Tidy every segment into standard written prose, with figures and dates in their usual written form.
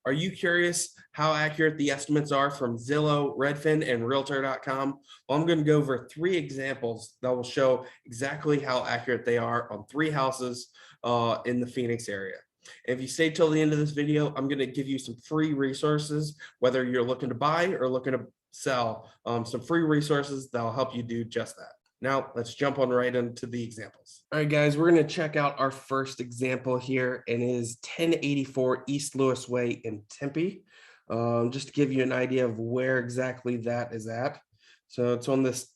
Are you curious how accurate the estimates are from Zillow, Redfin, and Realtor.com? Well, I'm going to go over 3 examples that will show exactly how accurate they are on 3 houses in the Phoenix area. And if you stay till the end of this video, I'm going to give you some free resources, whether you're looking to buy or looking to sell, some free resources that will help you do just that. Now, let's jump on right into the examples. All right, guys, we're going to check out our first example here, and it is 1084 East Lewis Way in Tempe. Just to give you an idea of where exactly that is at. So it's on this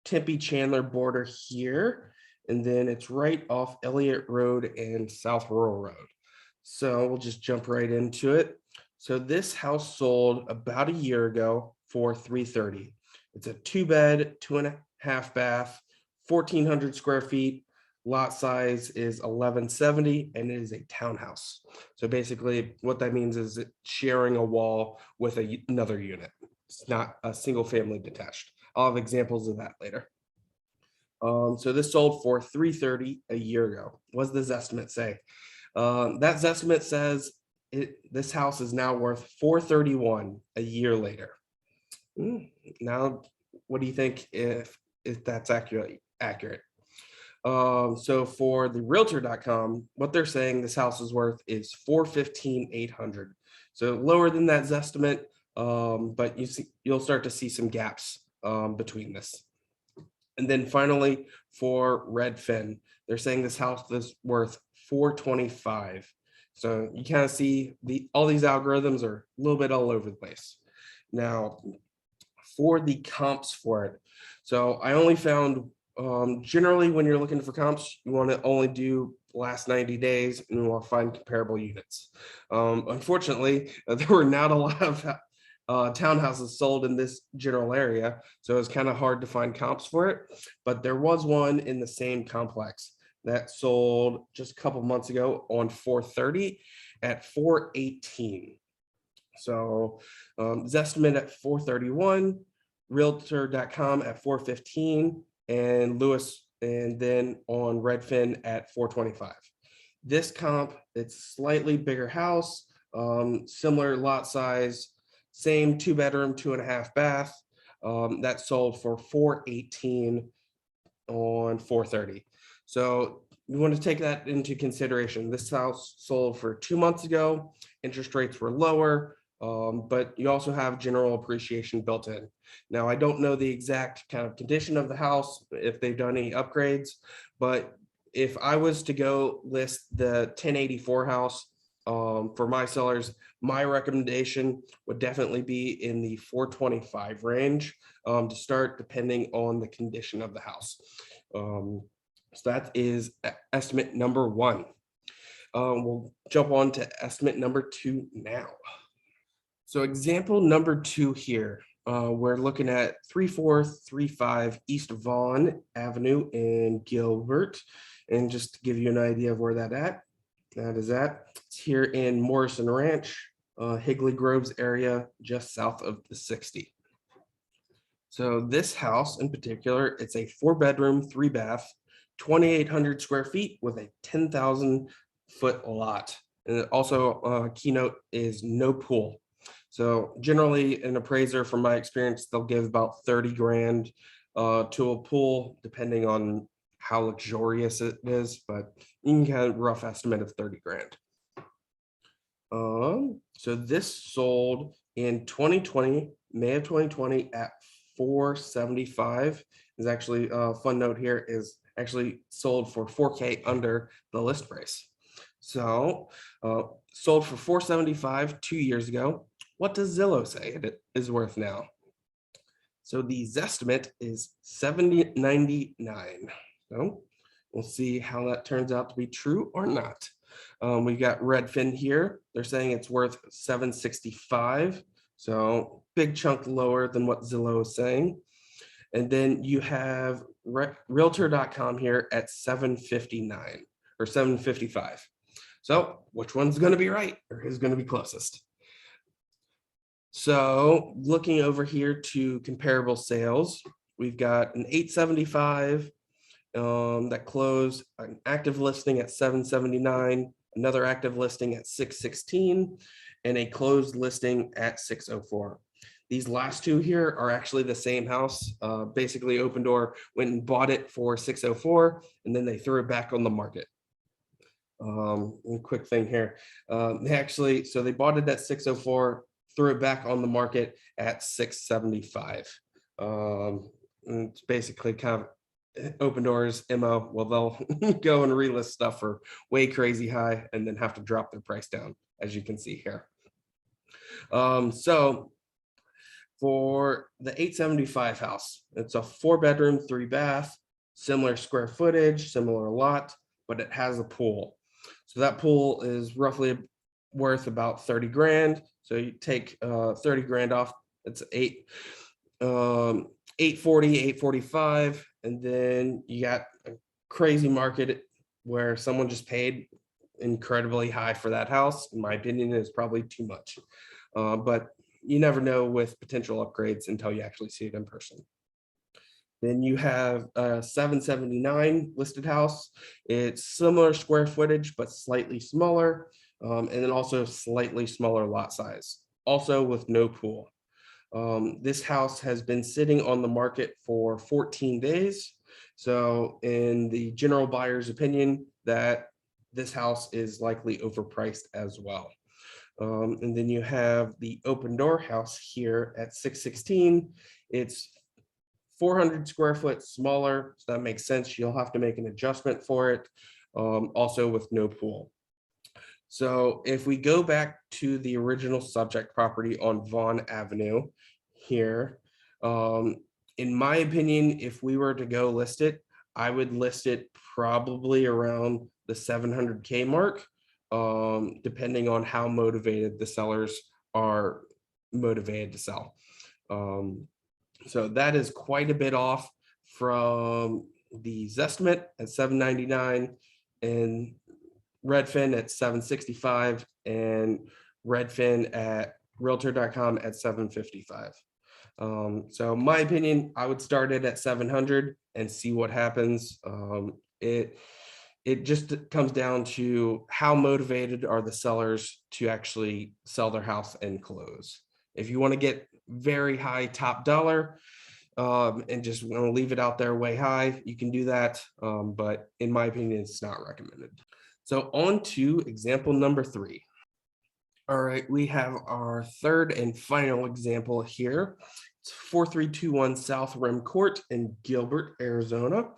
Tempe-Chandler border here, and then it's right off Elliott Road and South Rural Road. So we'll just jump right into it. So this house sold about a year ago for $330,000. It's a 2-bed, 2.5 bath, 1,400 square feet. Lot size is 1170, and it is a townhouse. So basically what that means is it's sharing a wall with another unit. It's not a single family detached. I'll have examples of that later. So this sold for $330,000 a year ago. What does this estimate say? That estimate says this house is now worth $431,000 a year later. Now, what do you think if that's accurate? So for the Realtor.com, what they're saying this house is worth is $415,800. So lower than that estimate, but you'll start to see some gaps between this. And then finally, for Redfin, they're saying this house is worth $425,000. So you kind of see all these algorithms are a little bit all over the place. Now, for the comps for it, so I only found generally when you're looking for comps, you want to only do last 90 days and you want to find comparable units. Unfortunately, there were not a lot of townhouses sold in this general area, so it's kind of hard to find comps for it, but there was one in the same complex that sold just a couple months ago on $430,000 at $418,000. So Zestimate at $431,000, Realtor.com at $415,000, and Lewis, and then on Redfin at $425,000. This comp, it's slightly bigger house, similar lot size, same 2-bedroom, 2.5 bath. That sold for $418,000 on $430,000. So you want to take that into consideration. This house sold for 2 months ago. Interest rates were lower, but you also have general appreciation built in. Now, I don't know the exact kind of condition of the house, if they've done any upgrades, but if I was to go list the 1084 house for my sellers, my recommendation would definitely be in the $425,000 range to start, depending on the condition of the house. So that is estimate number 1. We'll jump on to estimate number 2 now. So example number 2 here, we're looking at 3435 East Vaughn Avenue in Gilbert. And just to give you an idea of where that is at, it's here in Morrison Ranch, Higley Groves area, just south of the 60. So this house in particular, it's a 4-bedroom, 3-bath, 2,800 square feet with a 10,000-foot lot. And also keynote is no pool. So generally an appraiser, from my experience, they'll give about 30 grand to a pool, depending on how luxurious it is, but you can have a rough estimate of 30 grand. So this sold in 2020, May of 2020 at $475,000. Is actually a fun note here, is actually sold for $4,000 under the list price. So sold for $475,000 2 years ago. What does Zillow say it is worth now? So the estimate is $799,000. So we'll see how that turns out to be true or not. We got Redfin here. They're saying it's worth $765,000. So big chunk lower than what Zillow is saying. And then you have Realtor.com here at $759,000 or $755,000. So which one's going to be right, or who's going to be closest? So looking over here to comparable sales, we've got an 875 that closed, an active listing at 779, another active listing at 616, and a closed listing at 604. These last two here are actually the same house. Basically, Open Door went and bought it for 604, and then they threw it back on the market. Quick thing here. So they bought it at 604, threw it back on the market at 675. It's basically kind of Open Doors MO. Well, they'll go and relist stuff for way crazy high and then have to drop their price down, as you can see here. So for the 875 house, it's a 4-bedroom, 3-bath, similar square footage, similar lot, but it has a pool. So that pool is roughly worth about 30 grand. So you take 30 grand off, it's 840, 845, and then you got a crazy market where someone just paid incredibly high for that house. In my opinion, is probably too much, but you never know with potential upgrades until you actually see it in person. Then you have a 779 listed house. It's similar square footage, but slightly smaller, and then also slightly smaller lot size, also with no pool. This house has been sitting on the market for 14 days. So in the general buyer's opinion, that this house is likely overpriced as well. And then you have the Open Door house here at 616. It's 400 square foot smaller, so that makes sense. You'll have to make an adjustment for it, also with no pool. So if we go back to the original subject property on Vaughn Avenue here, in my opinion, if we were to go list it, I would list it probably around the 700K mark, depending on how motivated the sellers are motivated to sell. So that is quite a bit off from the Zestimate at 799 and Redfin at 765 and Redfin at Realtor.com at 755. So my opinion, I would start it at 700 and see what happens. It just comes down to how motivated are the sellers to actually sell their house and close. If you want to get very high top dollar and just want to leave it out there way high, you can do that. But in my opinion, it's not recommended. So on to example number 3. All right, we have our third and final example here. It's 4321 South Rim Court in Gilbert, Arizona.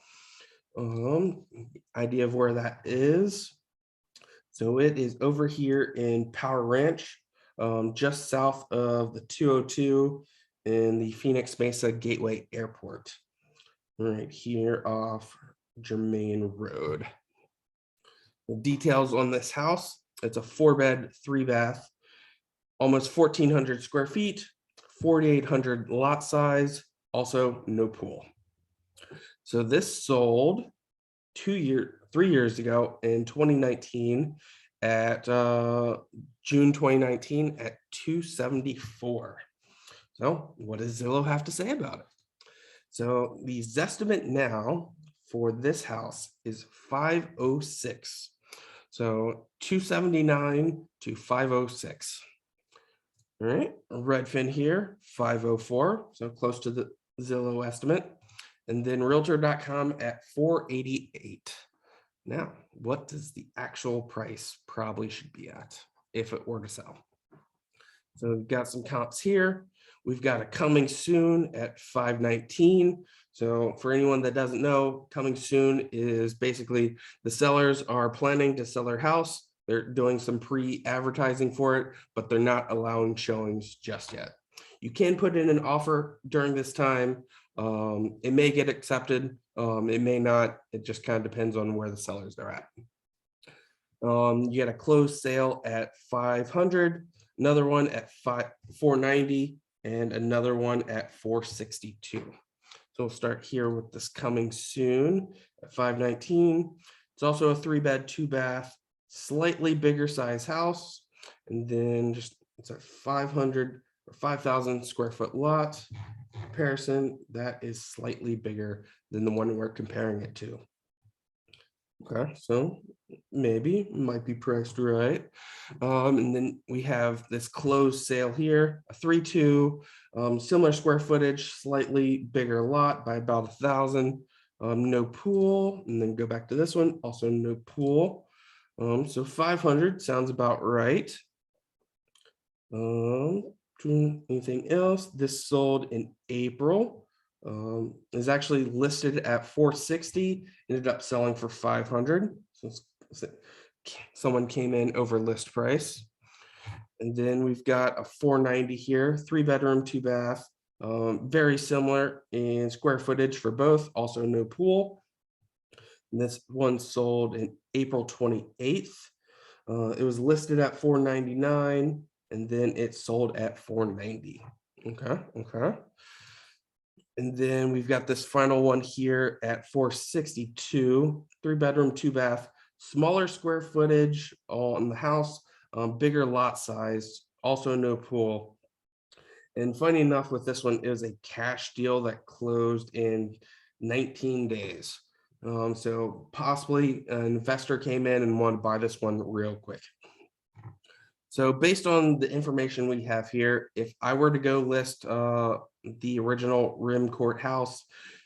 Idea of where that is. So it is over here in Power Ranch, just south of the 202 in the Phoenix Mesa Gateway Airport, right here off Germain Road. The details on this house: it's a 4-bed, 3-bath, almost 1,400 square feet, 4,800 lot size, also no pool. So this sold 3 years ago in 2019 at June 2019 at 274. So what does Zillow have to say about it? So the Zestimate now for this house is 506. So 279 to 506. All right, Redfin here, 504, so close to the Zillow estimate. And then Realtor.com at 488. Now, what does the actual price probably should be at if it were to sell? So we've got some comps here. We've got a coming soon at 519. So for anyone that doesn't know, coming soon is basically the sellers are planning to sell their house. They're doing some pre-advertising for it, but they're not allowing showings just yet. You can put in an offer during this time. It may get accepted. It may not. It just kind of depends on where the sellers are at. You get a closed sale at 500, another one at 490, and another one at 462. So we'll start here with this coming soon at 519. It's also a 3-bed, 2-bath, slightly bigger size house. And then it's a 500 or 5,000 square foot lot. Comparison, that is slightly bigger than the one we're comparing it to. Okay, so maybe might be priced right. And then we have this closed sale here, a 3-2, similar square footage, slightly bigger lot by about 1,000. No pool, and then go back to this one, also no pool. So 500 sounds about right. Anything else? This sold in April. Is actually listed at 460, ended up selling for 500. So someone came in over list price. And then we've got a 490 here, 3-bedroom, 2-bath. Very similar in square footage for both, also no pool. And this one sold in April 28th. It was listed at 499 and then it sold at 490. Okay. And then we've got this final one here at 462, 3-bedroom, 2-bath, smaller square footage on the house, bigger lot size, also no pool. And funny enough, with this one, it was a cash deal that closed in 19 days. So possibly an investor came in and wanted to buy this one real quick. So based on the information we have here, if I were to go list the original Rim Courthouse,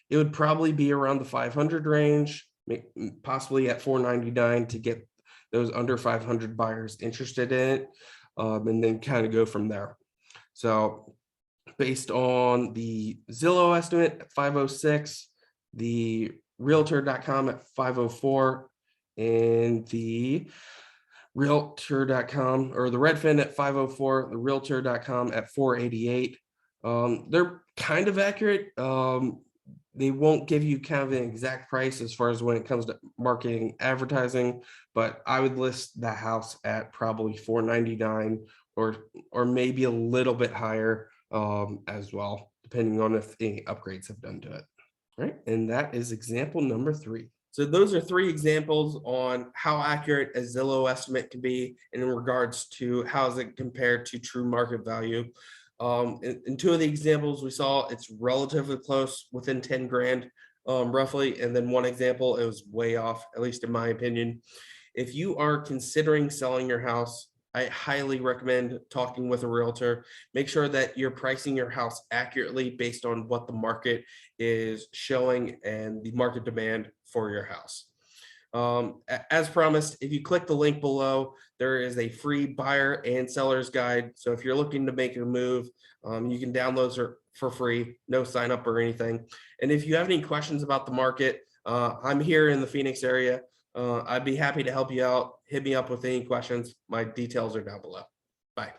it would probably be around the 500 range, possibly at 499 to get those under 500 buyers interested in it, and then kind of go from there. So based on the Zillow estimate at 506, the Realtor.com at 504, and the Realtor.com or the Redfin at 504, the Realtor.com at 488. They're kind of accurate. They won't give you kind of an exact price as far as when it comes to marketing advertising, but I would list the house at probably 499 or maybe a little bit higher as well, depending on if any upgrades have done to it. All right, and that is example number 3. So those are 3 examples on how accurate a Zillow estimate can be in regards to how is it compared to true market value. In 2 of the examples we saw, it's relatively close, within 10 grand, roughly. And then one example, it was way off, at least in my opinion. If you are considering selling your house, I highly recommend talking with a realtor. Make sure that you're pricing your house accurately based on what the market is showing and the market demand for your house. As promised, if you click the link below, there is a free buyer and seller's guide. So if you're looking to make a move, you can download it for free, no sign up or anything. And if you have any questions about the market, I'm here in the Phoenix area. I'd be happy to help you out. Hit me up with any questions. My details are down below. Bye.